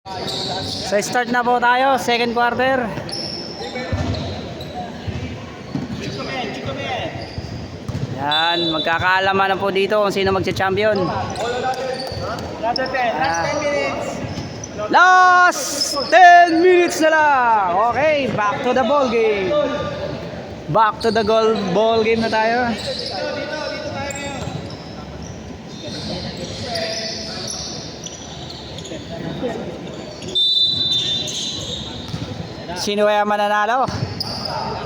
So start na po tayo, second quarter. Yan, magkakaalaman na po dito kung sino magcha-champion. Last 10 minutes na lang. Okay, back to the ball game. Back to the ball game na tayo. Sino kaya mananalo?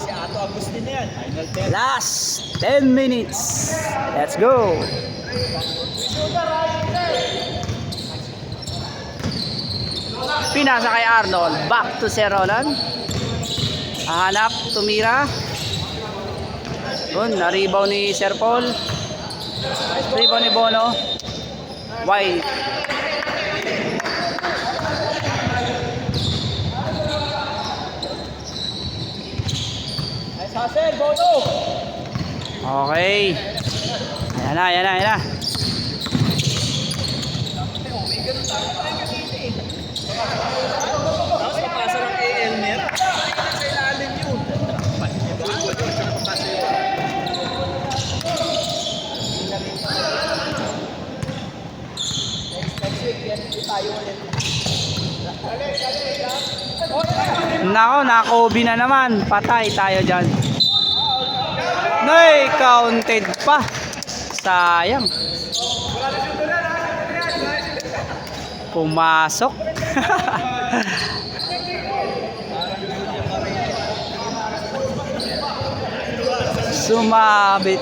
Si Ato Agustin na yan. Final 10. Last 10 minutes. Let's go. Pinasa kay Arnold. Back to Sir Roland. Hahanap, tumira. Yun, na-rebound ni Sir Paul. Rebound ni Bono. Wide. Hassel, Bono! Okay. Ayan na, ayan na, ayan na. Tapos papasa ng Elmer. Sa ilalim yun. Next week, yan tayo ulit. Nako, nakobi na naman. Patay tayo dyan. Nay, counted pa. Sayang. Pumasok. Sumabit.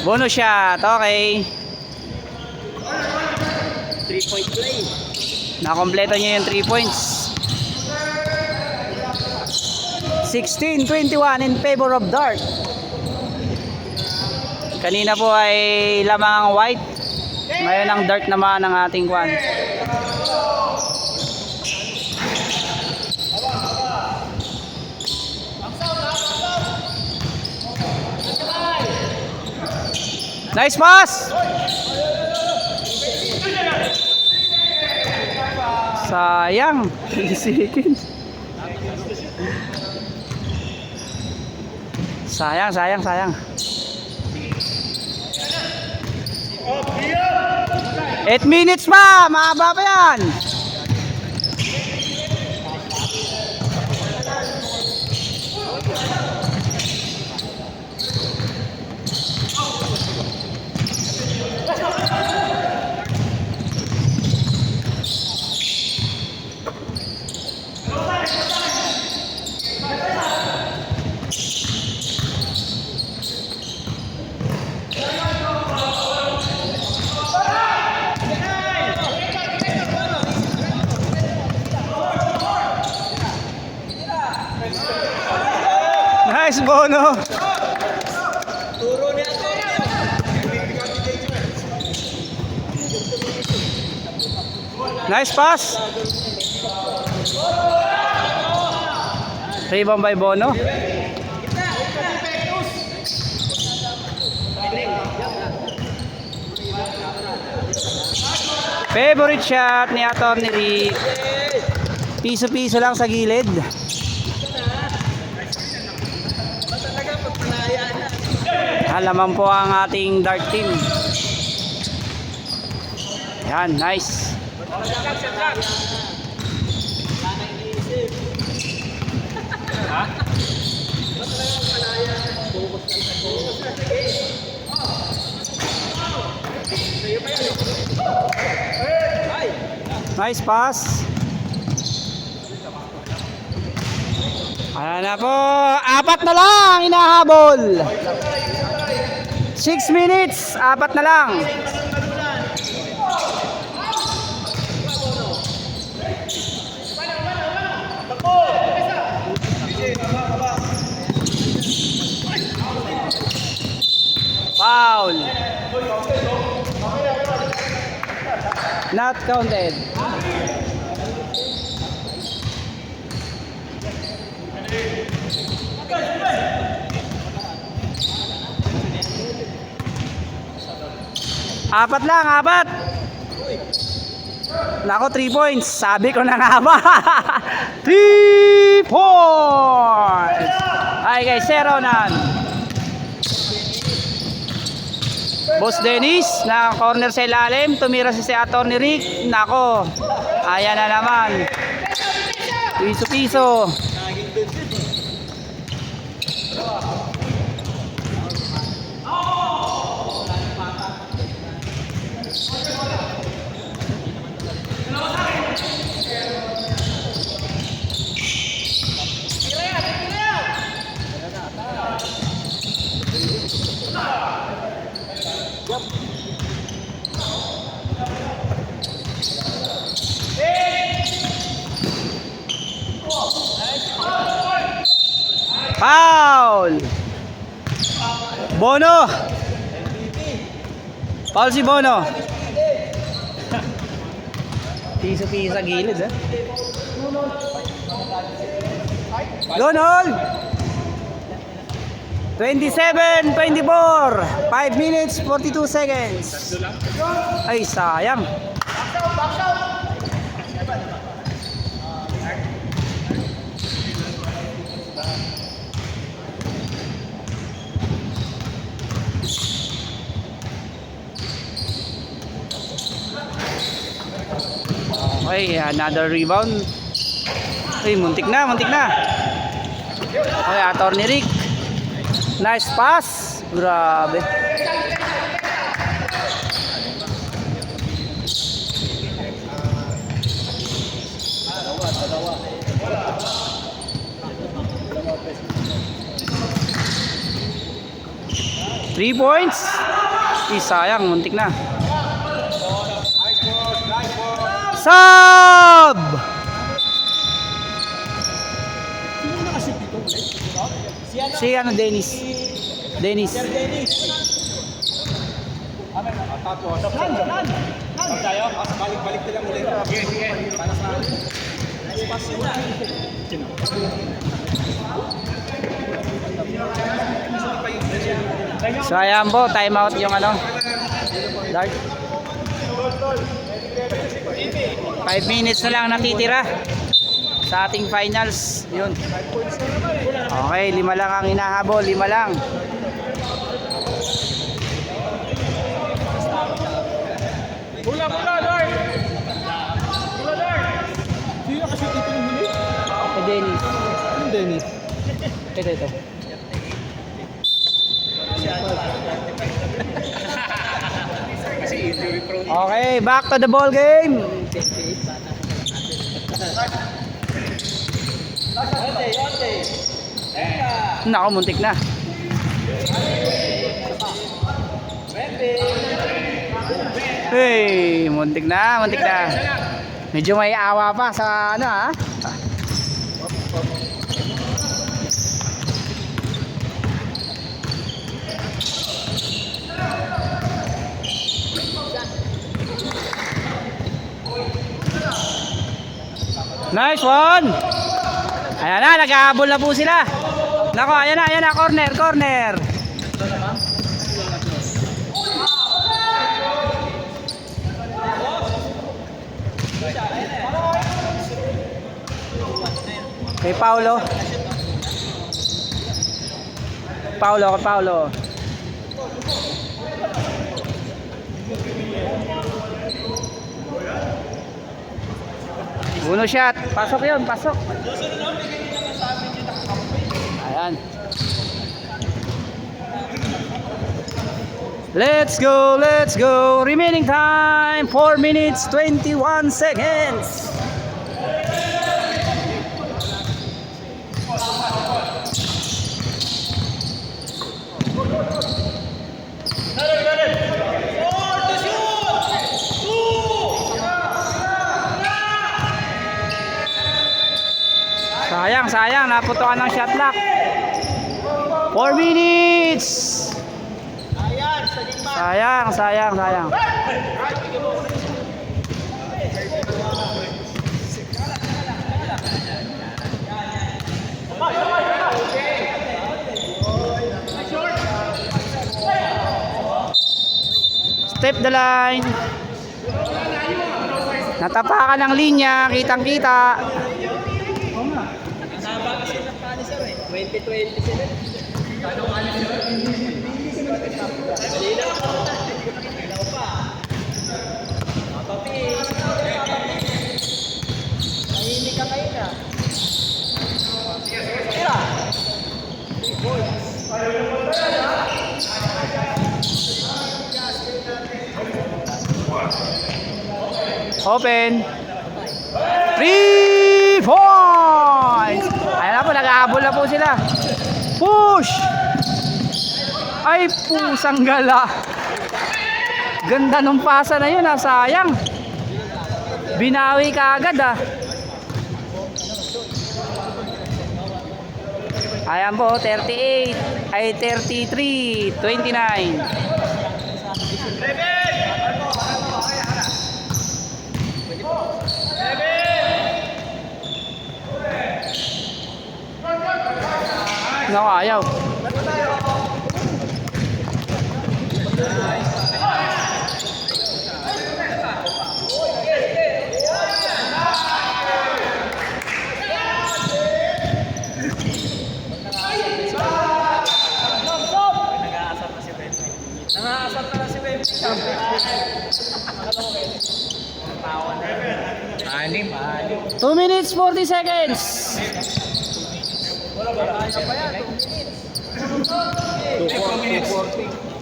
Bonus shot. Okay. 3-point play. Nakompleto niya yung 3 points. 16-21 in favor of Dart. Kanina po ay lamang ang white. Ngayon ang Dart naman ang ating kwan. Nice pass! Sayang, 3 seconds. Sayang, sayang, sayang. 8 minutes pa, mahaba pa yan. Nice, Bono. Turo niya ito. Nice pass. Rebound by Bono. Favorite shot ni Atty. Rick. Piso-piso lang sa gilid. Alaman po ang ating Dart team. Yan, nice. Nice pass. Ayan na po. 4 na lang inahabol. 6 minutes. 4 na lang. Foul. Not counted. Apat lang, apat. Nako, 3 points. Sabi ko na nga ba? 3 points. Ay guys, 0 nan. Boss Dennis na corner sa ilalim. Tumira si Atty. Rick. Nako, ayan na naman. Piso-piso. Foul! Bono! Foul si Bono. Piso-piso sa gilid, eh. Donald! 27-24. 5 minutes, 42 seconds. Ay, sayang. Okay, another rebound. Ay, muntik na, muntik na. Okay, Atty. Rick. Nice pass. Grabe. Three points. Sayang, muntik na. Sub! Si ano, Dennis. Dennis. Tapos, tayo, balik-balik nila muli. Sige. Para sa spasyon na. So ayan po, time out yung ano. Dart. 5 minutes na lang natitira sa ating finals. Yun. Okay, 5 lang ang hinahabol, 5 lang. Bola, Lord! Bola, Lord! Sino kasi dito yung huli? Dennis. Yung Dennis. Ito. Okay, back to the ball game. Nako, muntik na. Hey, muntik na, muntik na. Medyo may awa pa sa ano, ha. Nice one. Ayan na, nag-aabol na po sila. Nako, ayan na, corner. Kay Paulo. Uno shot. Pasok yun, pasok. Ayan. Let's go. Remaining time, 4 minutes, 21 seconds. Sayang, naputukan ng shot clock. 4 minutes. Sayang. Step the line. Natapakan ng linya, kitang-kita. Nasaba kasi ng Paniser eh. 2020 sila. Anong Paniser? Dali lang ako. Ilaw pa. Papi. Mahinig ka kayo na. Tira. Open. 3 points. Ayan na po, nag-aabol na po sila. Push. Ay, pusang gala. Ganda nung pasa na yun, sayang. Binawi ka agad Ayan po, 38. Ay, 33. 29. No, ayaw. Nangaasar na si Baby. Anim. 2 minutes 40 seconds. Kaya pa yan, 2 minutes. 240.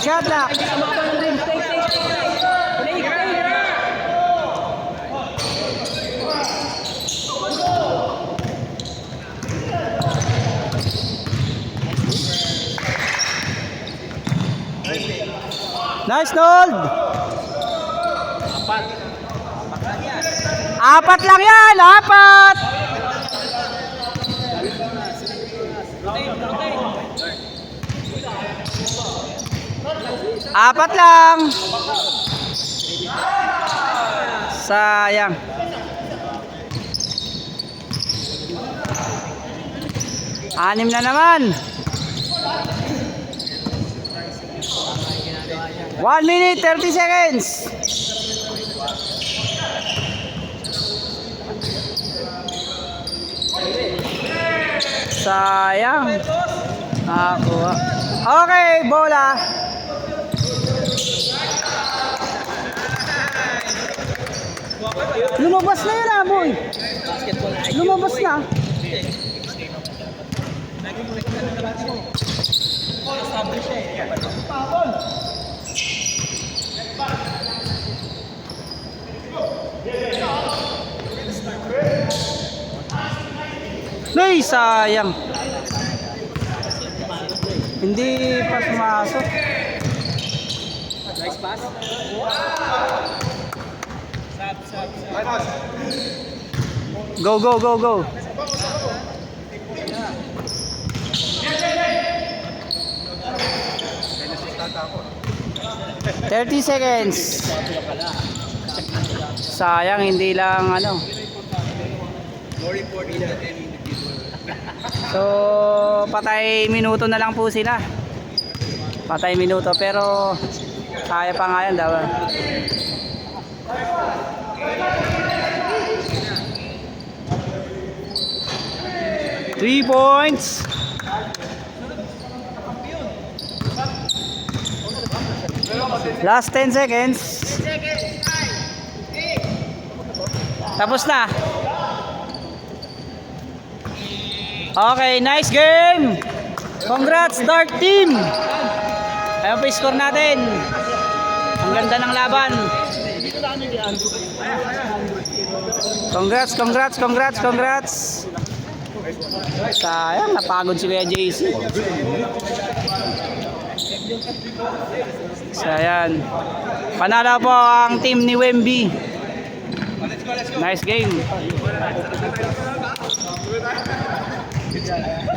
Shot lock. Nice, Nold. Apat lang yan, apat. Apat lang. Sayang. Anim na naman. 1 minute 30 seconds. Sayang. Nakakuha. Okay, bola. Lumabas na yun boy. Lumabas na. Nay, sayang. Hindi pa sumasok. Nice pass. Go, go, go, go. ...30 seconds. Sayang, hindi lang ano. So, patay minuto na lang po sila. Patay minuto, pero kaya pa nga yan daw. 3 points. Last 10 seconds. Tapos na. Okay, nice game. Congrats, Dark Team. Ayun po yung score natin. Ang ganda ng laban. Congrats, congrats, congrats, congrats. Sayang, napagod si Kuya JC. Sayang. Panalo po ang team ni Wemby. Nice game. dyan.